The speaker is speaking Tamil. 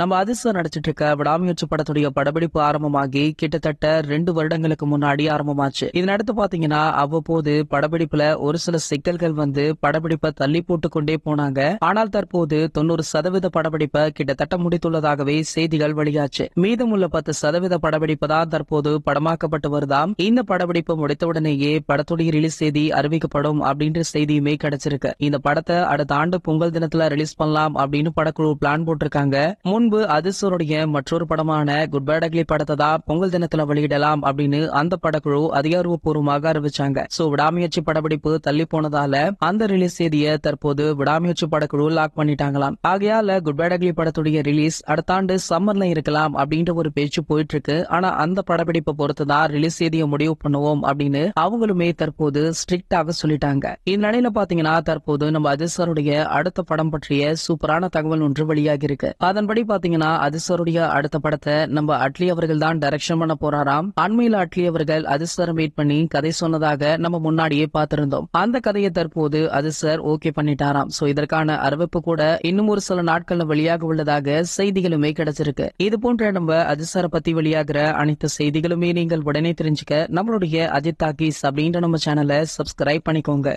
நம்ம அதிர்ஷ்டம் நடிச்சிட்டு இருக்க விடாமுயற்சி படத்துடைய படப்பிடிப்பு ஆரம்பமாகி கிட்டத்தட்ட 2 வருடங்களுக்கு முன்னாடி ஆரம்பமாச்சு. இதனடுத்து பாத்தீங்கன்னா அவ்வப்போது படப்பிடிப்புல ஒரு சில சிக்கல்கள் வந்து படப்பிடிப்பை தள்ளி போட்டு கொண்டே போனாங்க. ஆனால் தற்போது 90% படப்பிடிப்பை கிட்டத்தட்ட முடித்துள்ளதாகவே செய்திகள் வெளியாச்சு. மீதமுள்ள 10% படப்பிடிப்பு தான் தற்போது படமாக்கப்பட்டு வருதாம். இந்த படப்பிடிப்பு முடித்தவுடனேயே படத்துடைய ரிலீஸ் செய்தி அறிவிக்கப்படும் அப்படின்ற செய்தியுமே கிடைச்சிருக்கு. இந்த படத்தை அடுத்த ஆண்டு பொங்கல் தினத்துல ரிலீஸ் பண்ணலாம் அப்படின்னு படக்குழு பிளான் போட்டிருக்காங்க. முன்பு அதிர்ஷ்டருடைய மற்றொரு படமான குட் பேட் அக்லி படத்தை தான் பொங்கல் தினத்துல வெளியிடலாம் அப்படின்னு அந்த படக்குழு அதிகாரப்பூர்வமாக அறிவிச்சாங்க. சோ விடாமுயற்சி படப்பிடிப்பு தள்ளி போனதால அந்த ரிலீஸ் செய்தியை தற்போது விடாமுயற்சி படக்குழு லாக் பண்ணிட்டாங்களாம். ஆகையால குட் பேட் அக்லி படத்துடைய ரிலீஸ் அடுத்த ஆண்டு சம்மர்ல இருக்கலாம் அப்படின்ற ஒரு பேச்சு போயிட்டு இருக்கு. ஆனா அந்த படப்பிடிப்பை பொறுத்துதான் ரிலீஸ் செய்தியை முடிவு பண்ணுவோம் அப்படின்னு அவங்களுமே தற்போது ஸ்ட்ரிக்டாக சொல்லிட்டாங்க. இந்நிலையில பாத்தீங்கன்னா தற்போது நம்ம அதிர்ஷ்டருடைய அடுத்த படம் பற்றிய சூப்பரான தகவல் ஒன்று வெளியாகி இருக்கு. அதன்படி பாத்தீங்கன்னா அதிர்ஷ்டருடைய அடுத்த படத்தை நம்ம அட்லி அவர்கள் தான் டைரக்ஷன் பண்ண போறாராம். அண்மையில அட்லி அவர்கள் அதிர்ஷ்டரை மீட் பண்ணி கதை சொன்னதாக நம்ம முன்னாடியே பார்த்திருந்தோம். அந்த கதையை தற்போது அதிர்ஷ்டர் ஓகே பண்ணிட்டாராம். சோ இதற்கான அறிவிப்பு கூட இன்னும் ஒரு சில நாட்கள்ல வெளியாக உள்ளதாக செய்திகளுமே கிடைச்சிருக்கு. இது போன்ற நம்ம அதிர்ஷ்டரை பத்தி வெளியாகிற அனைத்து செய்திகளுமே நீங்கள் உடனே தெரிஞ்சுக்க நம்மளுடைய அஜித் டாக்கீஸ் அப்படின்ற நம்ம சேனலை சப்ஸ்கிரைப் பண்ணிக்கோங்க.